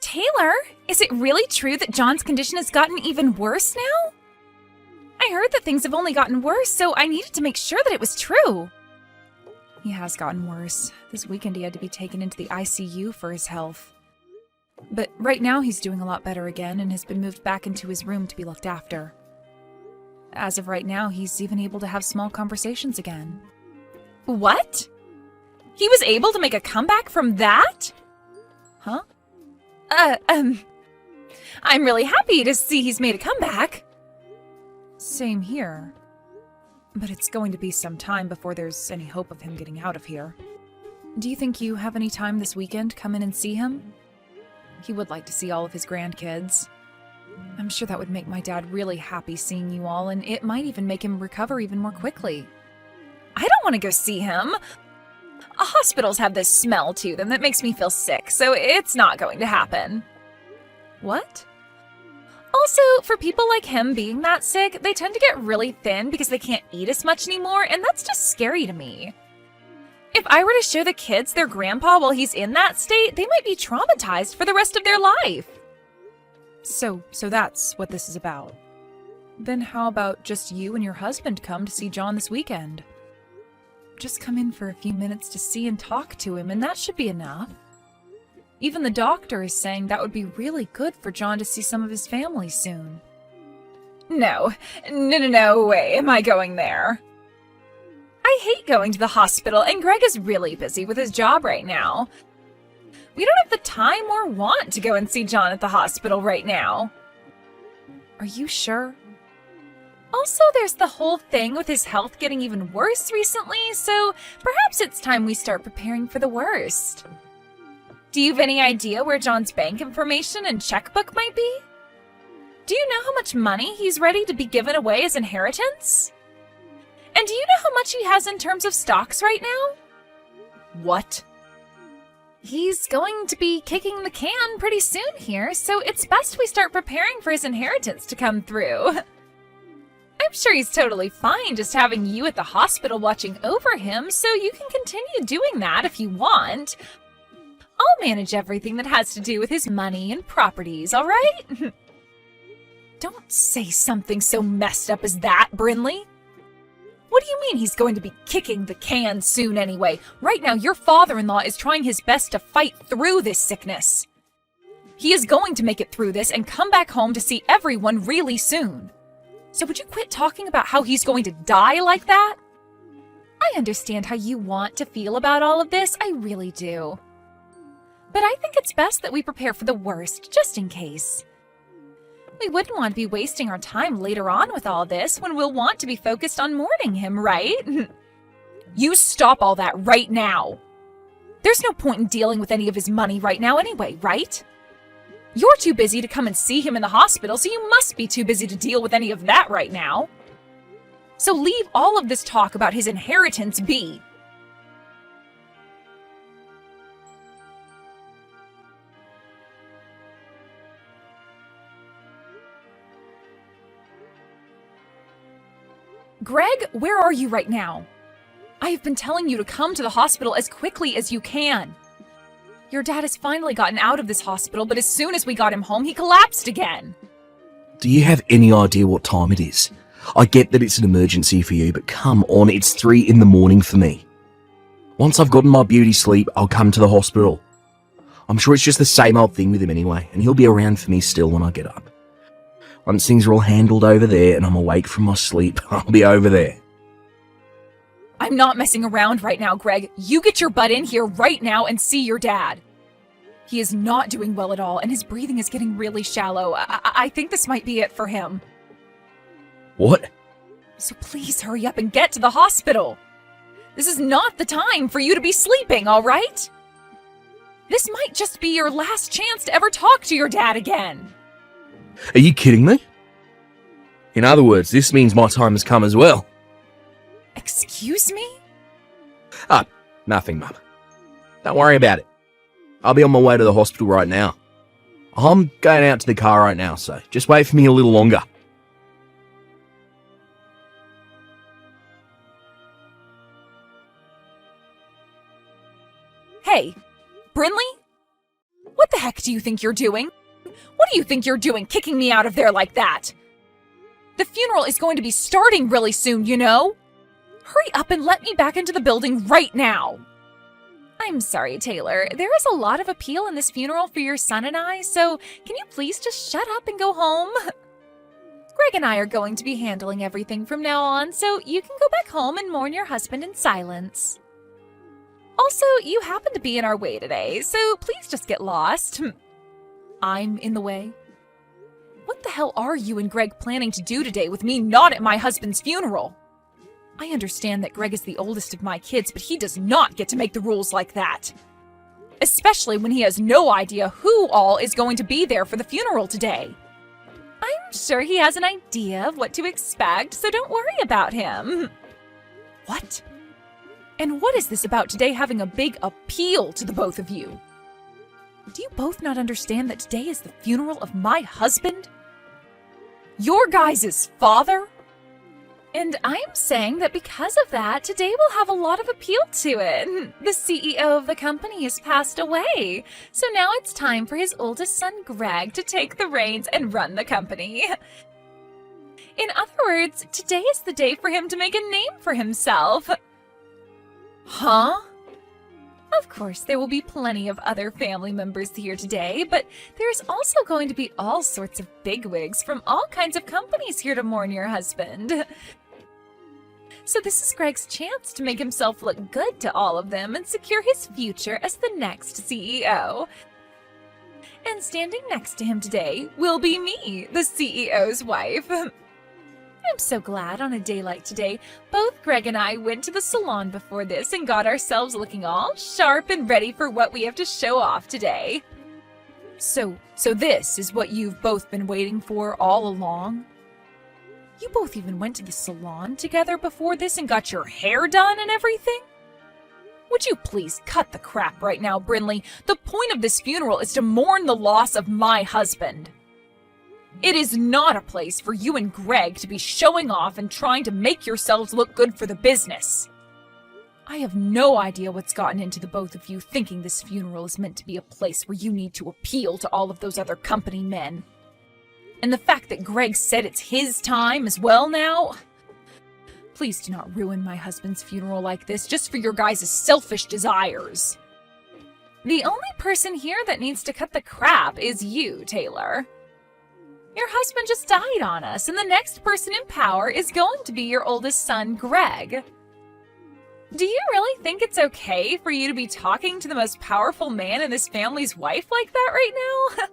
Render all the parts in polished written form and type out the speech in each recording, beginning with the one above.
Taylor, is it really true that John's condition has gotten even worse now? I heard that things have only gotten worse, so I needed to make sure that it was true. He has gotten worse. This weekend he had to be taken into the ICU for his health. But right now he's doing a lot better again and has been moved back into his room to be looked after. As of right now, he's even able to have small conversations again. What? He was able to make a comeback from that? Huh? I'm really happy to see he's made a comeback. Same here. But it's going to be some time before there's any hope of him getting out of here. Do you think you have any time this weekend to come in and see him? He would like to see all of his grandkids. I'm sure that would make my dad really happy seeing you all, and it might even make him recover even more quickly. I don't want to go see him. Hospitals have this smell to them that makes me feel sick, so it's not going to happen. What? Also, for people like him being that sick, they tend to get really thin because they can't eat as much anymore, and that's just scary to me. If I were to show the kids their grandpa while he's in that state, they might be traumatized for the rest of their life. So that's what this is about. Then how about just you and your husband come to see John this weekend? Just come in for a few minutes to see and talk to him, and that should be enough. Even the doctor is saying that would be really good for John to see some of his family soon. No way am I going there. I hate going to the hospital, and Greg is really busy with his job right now. We don't have the time or want to go and see John at the hospital right now. Are you sure? Also, there's the whole thing with his health getting even worse recently, so perhaps it's time we start preparing for the worst. Do you have any idea where John's bank information and checkbook might be? Do you know how much money he's ready to be given away as inheritance? And do you know how much he has in terms of stocks right now? What? He's going to be kicking the can pretty soon here, so it's best we start preparing for his inheritance to come through. I'm sure he's totally fine just having you at the hospital watching over him, so you can continue doing that if you want. I'll manage everything that has to do with his money and properties, all right? Don't say something so messed up as that, Brinley. What do you mean he's going to be kicking the can soon anyway? Right now, your father-in-law is trying his best to fight through this sickness. He is going to make it through this and come back home to see everyone really soon. So would you quit talking about how he's going to die like that? I understand how you want to feel about all of this, I really do. But I think it's best that we prepare for the worst, just in case. We wouldn't want to be wasting our time later on with all this when we'll want to be focused on mourning him, right? You stop all that right now. There's no point in dealing with any of his money right now anyway, right? You're too busy to come and see him in the hospital, so you must be too busy to deal with any of that right now. So leave all of this talk about his inheritance be. Greg, where are you right now? I have been telling you to come to the hospital as quickly as you can. Your dad has finally gotten out of this hospital, but as soon as we got him home, he collapsed again. Do you have any idea what time it is? I get that it's an emergency for you, but come on, it's 3 in the morning for me. Once I've gotten my beauty sleep, I'll come to the hospital. I'm sure it's just the same old thing with him anyway, and he'll be around for me still when I get up. Once things are all handled over there and I'm awake from my sleep, I'll be over there. I'm not messing around right now, Greg. You get your butt in here right now and see your dad. He is not doing well at all, and his breathing is getting really shallow. I think this might be it for him. What? So please hurry up and get to the hospital. This is not the time for you to be sleeping, all right? This might just be your last chance to ever talk to your dad again. Are you kidding me? In other words, this means my time has come as well. Excuse me? Nothing, Mum. Don't worry about it. I'll be on my way to the hospital right now. I'm going out to the car right now, so just wait for me a little longer. Hey, Brinley? What the heck do you think you're doing? What do you think you're doing kicking me out of there like that? The funeral is going to be starting really soon, you know? Hurry up and let me back into the building right now. I'm sorry, Taylor. There is a lot of appeal in this funeral for your son and I, so can you please just shut up and go home? Greg and I are going to be handling everything from now on, so you can go back home and mourn your husband in silence. Also, you happen to be in our way today, so please just get lost. I'm in the way? What the hell are you and Greg planning to do today with me not at my husband's funeral? I understand that Greg is the oldest of my kids, but he does not get to make the rules like that. Especially when he has no idea who all is going to be there for the funeral today. I'm sure he has an idea of what to expect, so don't worry about him. What? And what is this about today having a big appeal to the both of you? Do you both not understand that today is the funeral of my husband? Your guys' father? And I'm saying that because of that, today will have a lot of appeal to it. The CEO of the company has passed away, so now it's time for his oldest son, Greg, to take the reins and run the company. In other words, today is the day for him to make a name for himself. Huh? Of course, there will be plenty of other family members here today, but there's also going to be all sorts of bigwigs from all kinds of companies here to mourn your husband. So this is Greg's chance to make himself look good to all of them and secure his future as the next CEO. And standing next to him today will be me, the CEO's wife. I'm so glad on a day like today, both Greg and I went to the salon before this and got ourselves looking all sharp and ready for what we have to show off today. So this is what you've both been waiting for all along? You both even went to the salon together before this and got your hair done and everything? Would you please cut the crap right now, Brinley? The point of this funeral is to mourn the loss of my husband. It is not a place for you and Greg to be showing off and trying to make yourselves look good for the business. I have no idea what's gotten into the both of you thinking this funeral is meant to be a place where you need to appeal to all of those other company men. And the fact that Greg said it's his time as well now? Please do not ruin my husband's funeral like this just for your guys' selfish desires. The only person here that needs to cut the crap is you, Taylor. Your husband just died on us, and the next person in power is going to be your oldest son, Greg. Do you really think it's okay for you to be talking to the most powerful man in this family's wife like that right now?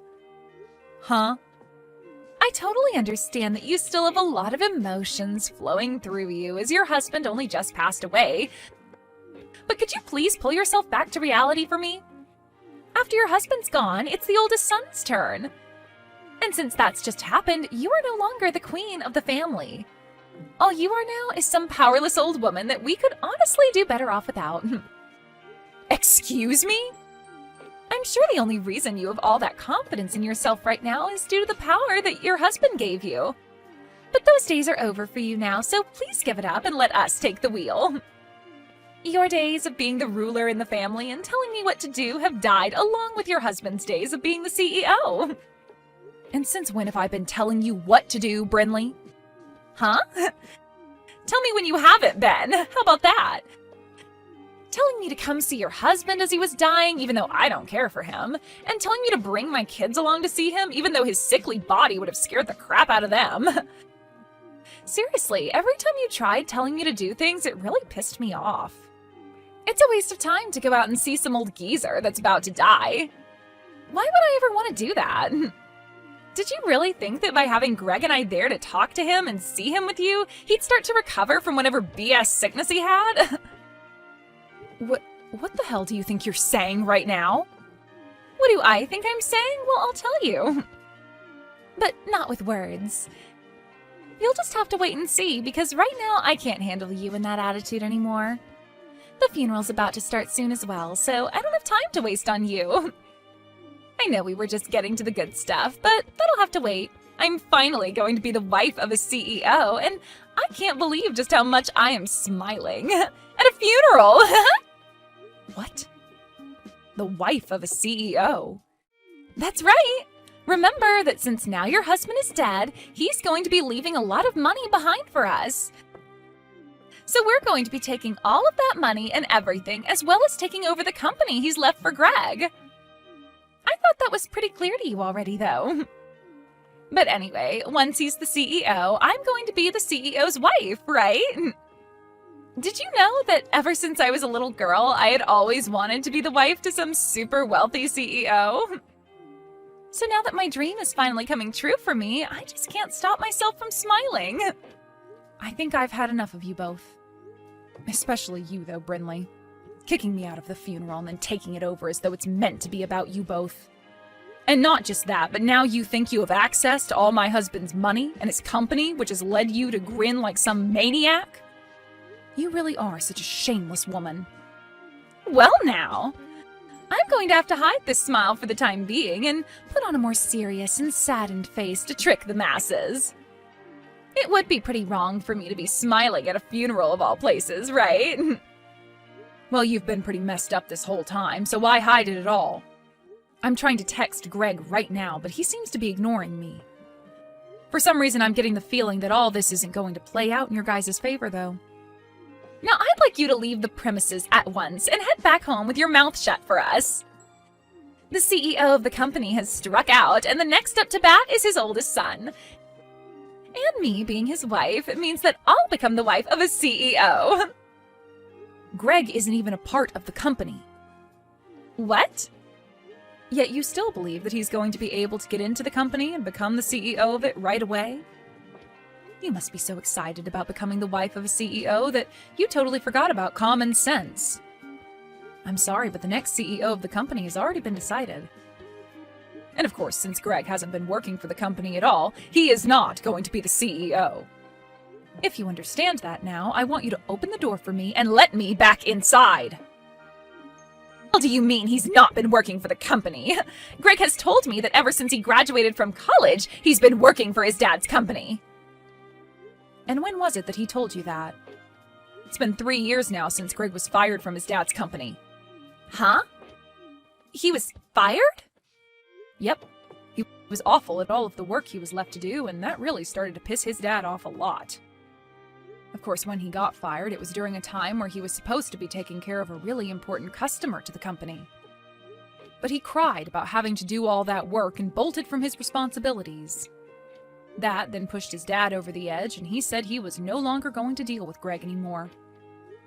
Huh? I totally understand that you still have a lot of emotions flowing through you as your husband only just passed away. But could you please pull yourself back to reality for me? After your husband's gone, it's the oldest son's turn. And since that's just happened, you are no longer the queen of the family. All you are now is some powerless old woman that we could honestly do better off without. Excuse me? I'm sure the only reason you have all that confidence in yourself right now is due to the power that your husband gave you. But those days are over for you now, so please give it up and let us take the wheel. Your days of being the ruler in the family and telling me what to do have died along with your husband's days of being the CEO. And since when have I been telling you what to do, Brinley? Huh? Tell me when you haven't been. How about that? Telling me to come see your husband as he was dying, even though I don't care for him, and telling me to bring my kids along to see him, even though his sickly body would have scared the crap out of them. Seriously, every time you tried telling me to do things, it really pissed me off. It's a waste of time to go out and see some old geezer that's about to die. Why would I ever want to do that? Did you really think that by having Greg and I there to talk to him and see him with you, he'd start to recover from whatever BS sickness he had? What the hell do you think you're saying right now? What do I think I'm saying? Well, I'll tell you. But not with words. You'll just have to wait and see, because right now I can't handle you in that attitude anymore. The funeral's about to start soon as well, so I don't have time to waste on you. I know we were just getting to the good stuff, but that'll have to wait. I'm finally going to be the wife of a CEO, and I can't believe just how much I am smiling. At a funeral! What? The wife of a CEO? That's right! Remember that since now your husband is dead, he's going to be leaving a lot of money behind for us. So we're going to be taking all of that money and everything, as well as taking over the company he's left for Greg. I thought that was pretty clear to you already, though. But anyway, once he's the CEO, I'm going to be the CEO's wife, right? Did you know that ever since I was a little girl, I had always wanted to be the wife to some super wealthy CEO? So now that my dream is finally coming true for me, I just can't stop myself from smiling. I think I've had enough of you both. Especially you, though, Brinley. Kicking me out of the funeral and then taking it over as though it's meant to be about you both. And not just that, but now you think you have access to all my husband's money and his company, which has led you to grin like some maniac? You really are such a shameless woman. Well now, I'm going to have to hide this smile for the time being and put on a more serious and saddened face to trick the masses. It would be pretty wrong for me to be smiling at a funeral of all places, right? Well, you've been pretty messed up this whole time, so why hide it at all? I'm trying to text Greg right now, but he seems to be ignoring me. For some reason, I'm getting the feeling that all this isn't going to play out in your guys' favor, though. Now, I'd like you to leave the premises at once and head back home with your mouth shut for us. The CEO of the company has struck out, and the next up to bat is his oldest son. And me being his wife means that I'll become the wife of a CEO. Greg isn't even a part of the company. What? Yet you still believe that he's going to be able to get into the company and become the CEO of it right away? You must be so excited about becoming the wife of a CEO that you totally forgot about common sense. I'm sorry, but the next CEO of the company has already been decided. And of course, since Greg hasn't been working for the company at all, he is not going to be the CEO. If you understand that now, I want you to open the door for me and let me back inside. What do you mean he's not been working for the company? Greg has told me that ever since he graduated from college, he's been working for his dad's company. And when was it that he told you that? It's been 3 years now since Greg was fired from his dad's company. Huh? He was fired? Yep. He was awful at all of the work he was left to do, and that really started to piss his dad off a lot. Of course, when he got fired, it was during a time where he was supposed to be taking care of a really important customer to the company. But he cried about having to do all that work and bolted from his responsibilities. That then pushed his dad over the edge, and he said he was no longer going to deal with Greg anymore.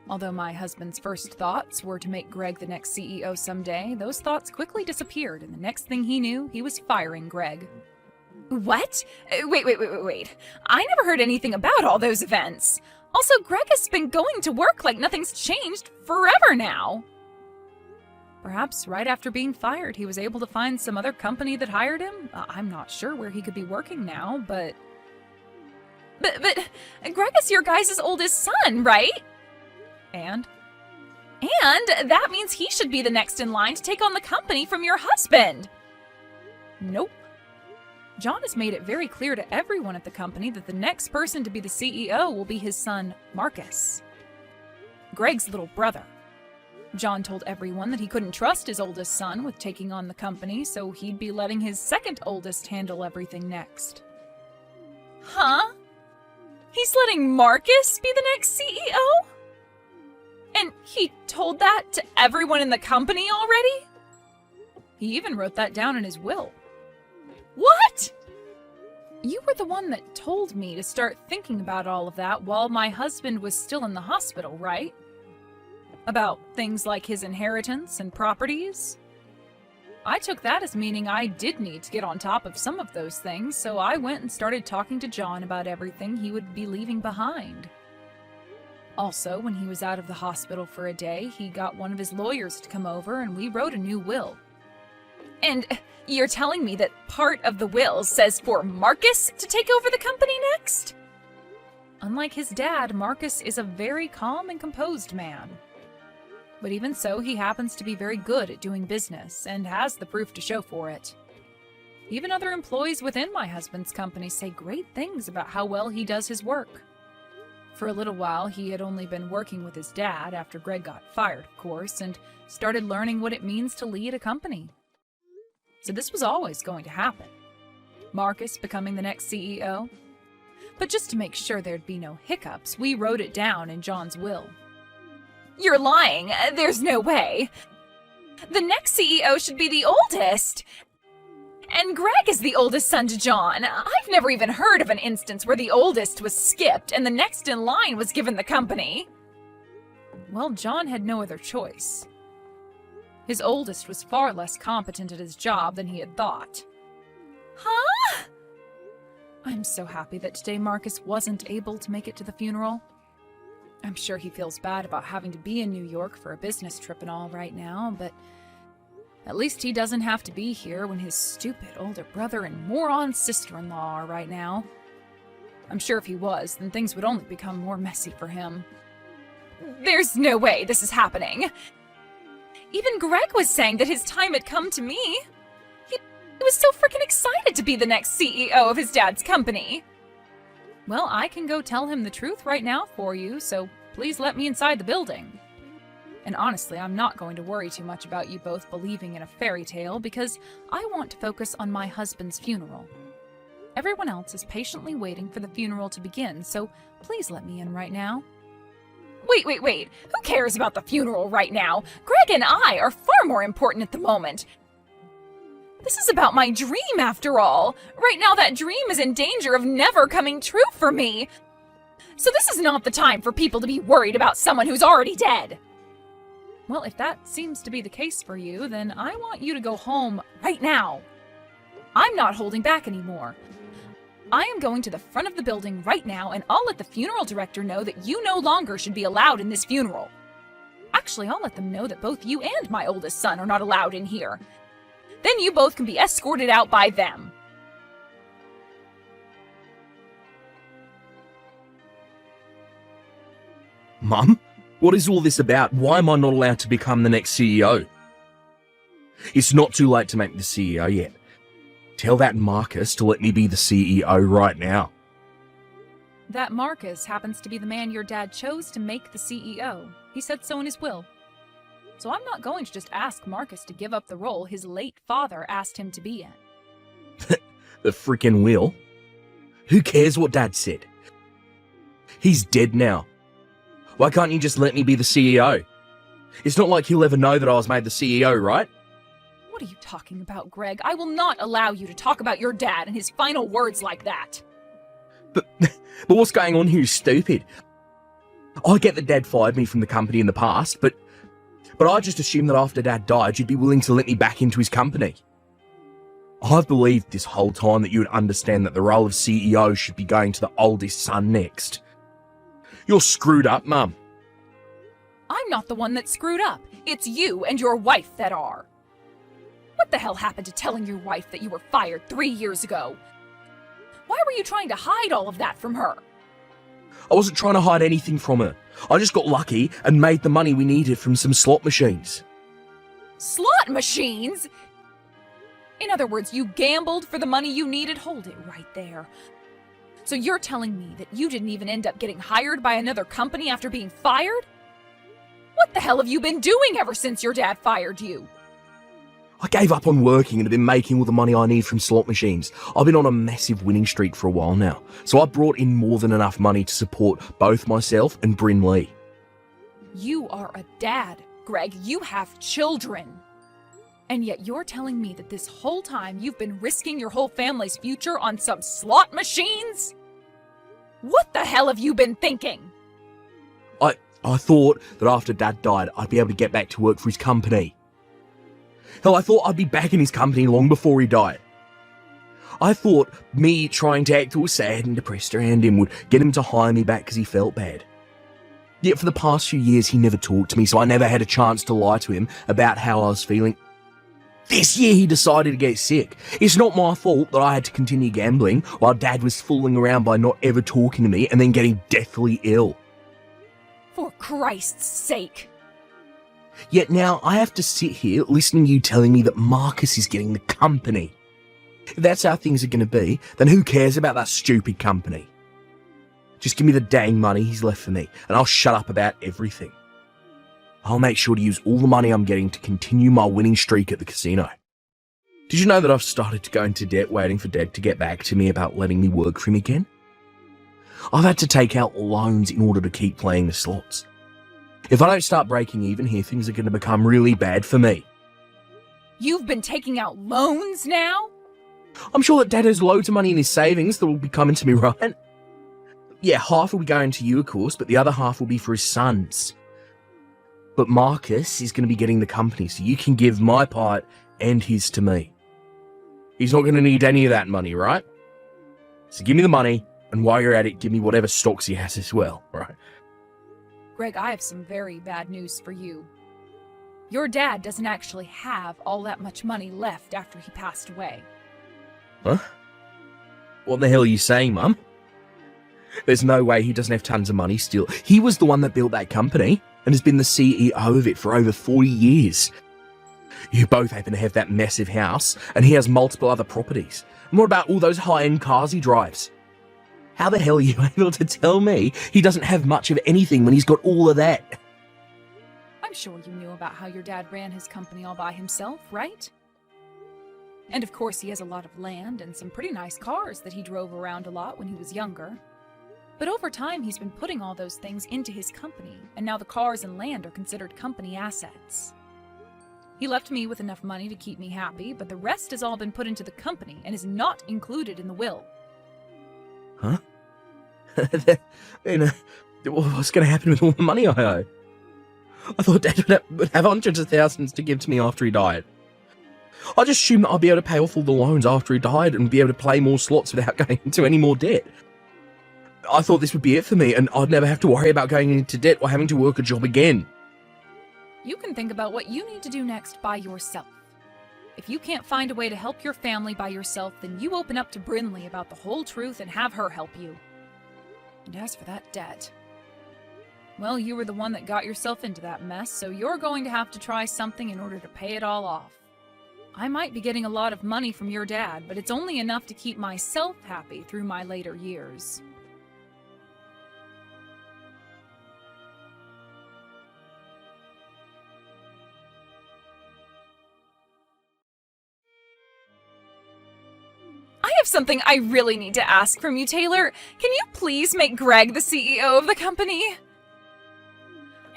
Although my husband's first thoughts were to make Greg the next CEO someday, those thoughts quickly disappeared, and the next thing he knew, he was firing Greg. What? Wait. I never heard anything about all those events. Also, Greg has been going to work like nothing's changed forever now. Perhaps right after being fired, he was able to find some other company that hired him. I'm not sure where he could be working now, but Greg is your guys' oldest son, right? And that means he should be the next in line to take on the company from your husband. Nope. John has made it very clear to everyone at the company that the next person to be the CEO will be his son, Marcus, Greg's little brother. John told everyone that he couldn't trust his oldest son with taking on the company, so he'd be letting his second oldest handle everything next. Huh? He's letting Marcus be the next CEO? And he told that to everyone in the company already? He even wrote that down in his will. What? You were the one that told me to start thinking about all of that while my husband was still in the hospital, right? About things like his inheritance and properties? I took that as meaning I did need to get on top of some of those things, so I went and started talking to John about everything he would be leaving behind. Also, when he was out of the hospital for a day, he got one of his lawyers to come over and we wrote a new will. And you're telling me that part of the will says for Marcus to take over the company next? Unlike his dad, Marcus is a very calm and composed man. But even so, he happens to be very good at doing business and has the proof to show for it. Even other employees within my husband's company say great things about how well he does his work. For a little while, he had only been working with his dad after Greg got fired, of course, and started learning what it means to lead a company. So this was always going to happen. Marcus becoming the next CEO. But just to make sure there'd be no hiccups, we wrote it down in John's will. You're lying. There's no way. The next CEO should be the oldest. And Greg is the oldest son to John. I've never even heard of an instance where the oldest was skipped and the next in line was given the company. Well, John had no other choice. His oldest was far less competent at his job than he had thought. Huh? I'm so happy that today Marcus wasn't able to make it to the funeral. I'm sure he feels bad about having to be in New York for a business trip and all right now, but at least he doesn't have to be here when his stupid older brother and moron sister-in-law are right now. I'm sure if he was, then things would only become more messy for him. There's no way this is happening. Even Greg was saying that his time had come to me. He was so freaking excited to be the next CEO of his dad's company. Well, I can go tell him the truth right now for you, so please let me inside the building. And honestly, I'm not going to worry too much about you both believing in a fairy tale because I want to focus on my husband's funeral. Everyone else is patiently waiting for the funeral to begin, so please let me in right now. Wait. Who cares about the funeral right now? Greg and I are far more important at the moment. This is about my dream, after all. Right now, that dream is in danger of never coming true for me. So this is not the time for people to be worried about someone who's already dead. Well, if that seems to be the case for you, then I want you to go home right now. I'm not holding back anymore. I am going to the front of the building right now, and I'll let the funeral director know that you no longer should be allowed in this funeral. Actually, I'll let them know that both you and my oldest son are not allowed in here. Then you both can be escorted out by them. Mum, what is all this about? Why am I not allowed to become the next CEO? It's not too late to make me the CEO yet. Tell that Marcus to let me be the CEO right now. That Marcus happens to be the man your dad chose to make the CEO. He said so in his will. So I'm not going to just ask Marcus to give up the role his late father asked him to be in. The frickin' will? Who cares what Dad said? He's dead now. Why can't you just let me be the CEO? It's not like he'll ever know that I was made the CEO, right? What are you talking about, Greg? I will not allow you to talk about your dad and his final words like that. But what's going on here is stupid. I get that Dad fired me from the company in the past, but I just assumed that after Dad died, you'd be willing to let me back into his company. I've believed this whole time that you would understand that the role of CEO should be going to the oldest son next. You're screwed up, Mum. I'm not the one that's screwed up. It's you and your wife that are. What the hell happened to telling your wife that you were fired 3 years ago? Why were you trying to hide all of that from her? I wasn't trying to hide anything from her. I just got lucky and made the money we needed from some slot machines. Slot machines? In other words, you gambled for the money you needed? Hold it right there. So you're telling me that you didn't even end up getting hired by another company after being fired? What the hell have you been doing ever since your dad fired you? I gave up on working and have been making all the money I need from slot machines. I've been on a massive winning streak for a while now, so I brought in more than enough money to support both myself and Bryn Lee. You are a dad, Greg. You have children. And yet you're telling me that this whole time you've been risking your whole family's future on some slot machines? What the hell have you been thinking? I thought that after Dad died, I'd be able to get back to work for his company. Hell, I thought I'd be back in his company long before he died. I thought me trying to act all sad and depressed around him would get him to hire me back because he felt bad. Yet for the past few years, he never talked to me, so I never had a chance to lie to him about how I was feeling. This year, he decided to get sick. It's not my fault that I had to continue gambling while Dad was fooling around by not ever talking to me and then getting deathly ill. For Christ's sake. Yet now I have to sit here listening to you telling me that Marcus is getting the company. If that's how things are going to be, then who cares about that stupid company? Just give me the dang money he's left for me, and I'll shut up about everything. I'll make sure to use all the money I'm getting to continue my winning streak at the casino. Did you know that I've started to go into debt waiting for Dad to get back to me about letting me work for him again? I've had to take out loans in order to keep playing the slots. If I don't start breaking even here, things are going to become really bad for me. You've been taking out loans now? I'm sure that Dad has loads of money in his savings that will be coming to me, right? Yeah, half will be going to you, of course, but the other half will be for his sons. But Marcus is going to be getting the company, so you can give my part and his to me. He's not going to need any of that money, right? So give me the money, and while you're at it, give me whatever stocks he has as well, right? Greg, I have some very bad news for you. Your dad doesn't actually have all that much money left after he passed away. Huh? What the hell are you saying, Mum? There's no way he doesn't have tons of money still. He was the one that built that company and has been the CEO of it for over 40 years. You both happen to have that massive house, and he has multiple other properties. And what about all those high-end cars he drives? How the hell are you able to tell me he doesn't have much of anything when he's got all of that? I'm sure you knew about how your dad ran his company all by himself, right? And of course he has a lot of land and some pretty nice cars that he drove around a lot when he was younger. But over time he's been putting all those things into his company, and now the cars and land are considered company assets. He left me with enough money to keep me happy, but the rest has all been put into the company and is not included in the will. Huh? Then, what's going to happen with all the money I owe? I thought Dad would have hundreds of thousands to give to me after he died. I just assumed that I'd be able to pay off all the loans after he died and be able to play more slots without going into any more debt. I thought this would be it for me, and I'd never have to worry about going into debt or having to work a job again. You can think about what you need to do next by yourself. If you can't find a way to help your family by yourself, then you open up to Brinley about the whole truth and have her help you. And as for that debt, well, you were the one that got yourself into that mess, so you're going to have to try something in order to pay it all off. I might be getting a lot of money from your dad, but it's only enough to keep myself happy through my later years. I have something I really need to ask from you, Taylor. Can you please make Greg the CEO of the company?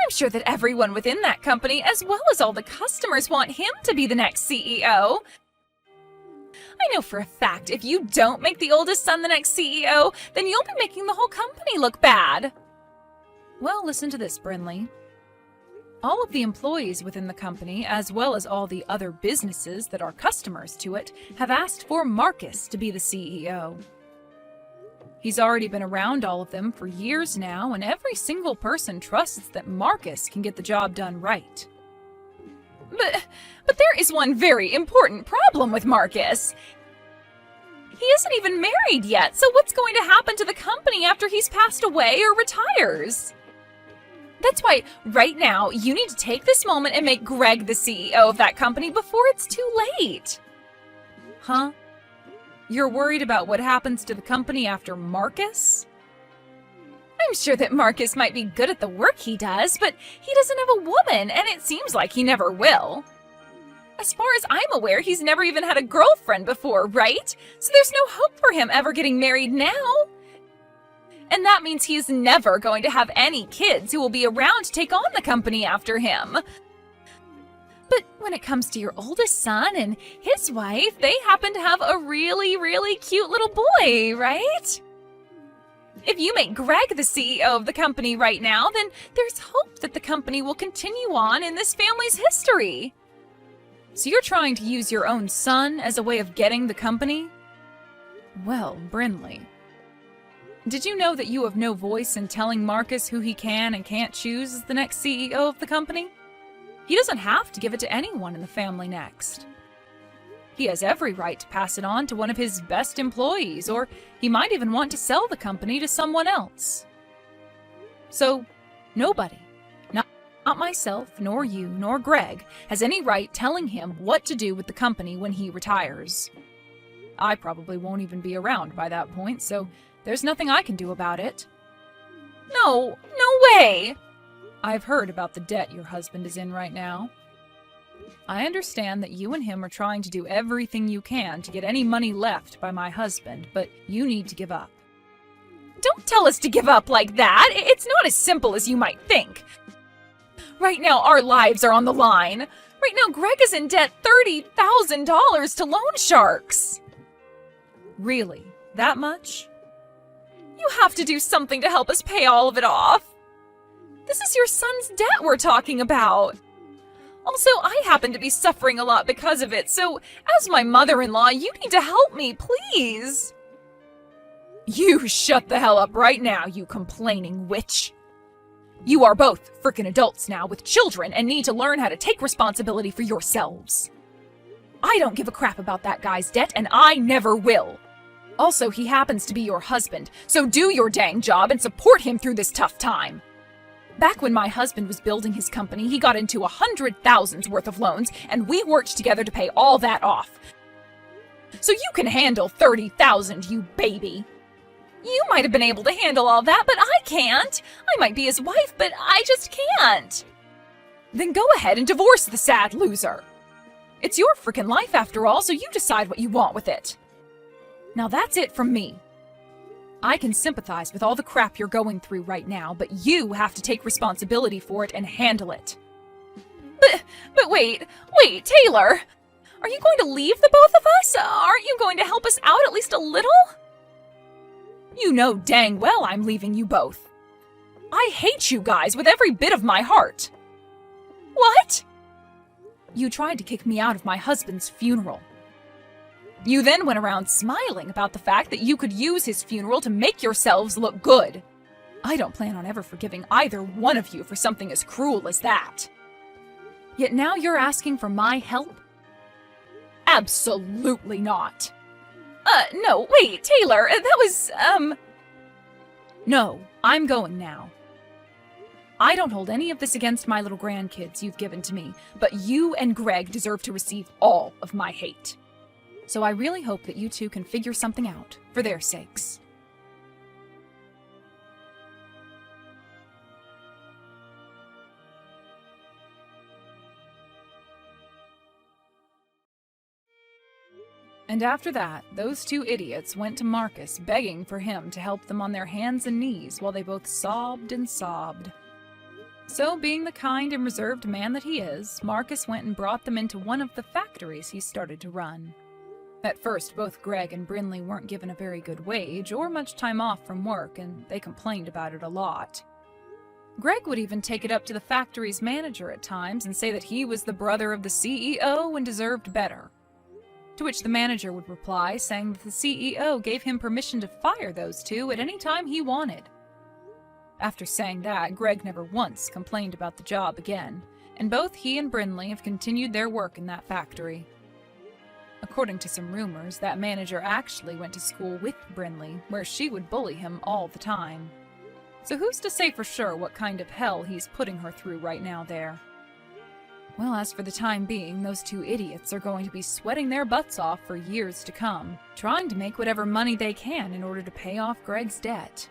I'm sure that everyone within that company, as well as all the customers, want him to be the next CEO. I know for a fact if you don't make the oldest son the next CEO, then you'll be making the whole company look bad. Well, listen to this, Brinley. All of the employees within the company, as well as all the other businesses that are customers to it, have asked for Marcus to be the CEO. He's already been around all of them for years now, and every single person trusts that Marcus can get the job done right. But there is one very important problem with Marcus. He isn't even married yet, so what's going to happen to the company after he's passed away or retires? That's why, right now, you need to take this moment and make Greg the CEO of that company before it's too late. Huh? You're worried about what happens to the company after Marcus? I'm sure that Marcus might be good at the work he does, but he doesn't have a woman, and it seems like he never will. As far as I'm aware, he's never even had a girlfriend before, right? So there's no hope for him ever getting married now. And that means he is never going to have any kids who will be around to take on the company after him. But when it comes to your oldest son and his wife, they happen to have a really, really cute little boy, right? If you make Greg the CEO of the company right now, then there's hope that the company will continue on in this family's history. So you're trying to use your own son as a way of getting the company? Well, Brinley, did you know that you have no voice in telling Marcus who he can and can't choose as the next CEO of the company? He doesn't have to give it to anyone in the family next. He has every right to pass it on to one of his best employees, or he might even want to sell the company to someone else. So, nobody, not myself, nor you, nor Greg, has any right telling him what to do with the company when he retires. I probably won't even be around by that point, so there's nothing I can do about it. No way! I've heard about the debt your husband is in right now. I understand that you and him are trying to do everything you can to get any money left by my husband, but you need to give up. Don't tell us to give up like that! It's not as simple as you might think. Right now, our lives are on the line. Right now, Greg is in debt $30,000 to loan sharks. Really? That much? You have to do something to help us pay all of it off. This is your son's debt we're talking about. Also, I happen to be suffering a lot because of it, so as my mother-in-law, you need to help me, please. You shut the hell up right now, you complaining witch. You are both frickin' adults now with children and need to learn how to take responsibility for yourselves. I don't give a crap about that guy's debt, and I never will. Also, he happens to be your husband, so do your dang job and support him through this tough time. Back when my husband was building his company, he got into $100,000 worth of loans, and we worked together to pay all that off. So you can handle $30,000, you baby. You might have been able to handle all that, but I can't. I might be his wife, but I just can't. Then go ahead and divorce the sad loser. It's your frickin' life after all, so you decide what you want with it. Now that's it from me. I can sympathize with all the crap you're going through right now, but you have to take responsibility for it and handle it. But wait, Taylor! Are you going to leave the both of us? Aren't you going to help us out at least a little? You know dang well I'm leaving you both. I hate you guys with every bit of my heart. What? You tried to kick me out of my husband's funeral. You then went around smiling about the fact that you could use his funeral to make yourselves look good. I don't plan on ever forgiving either one of you for something as cruel as that. Yet now you're asking for my help? Absolutely not. No, wait, Taylor, that was, No, I'm going now. I don't hold any of this against my little grandkids you've given to me, but you and Greg deserve to receive all of my hate. So I really hope that you two can figure something out, for their sakes. And after that, those two idiots went to Marcus begging for him to help them on their hands and knees while they both sobbed and sobbed. So, being the kind and reserved man that he is, Marcus went and brought them into one of the factories he started to run. At first, both Greg and Brinley weren't given a very good wage or much time off from work, and they complained about it a lot. Greg would even take it up to the factory's manager at times and say that he was the brother of the CEO and deserved better. To which the manager would reply, saying that the CEO gave him permission to fire those two at any time he wanted. After saying that, Greg never once complained about the job again, and both he and Brinley have continued their work in that factory. According to some rumors, that manager actually went to school with Brinley, where she would bully him all the time. So who's to say for sure what kind of hell he's putting her through right now there? Well, as for the time being, those two idiots are going to be sweating their butts off for years to come, trying to make whatever money they can in order to pay off Greg's debt.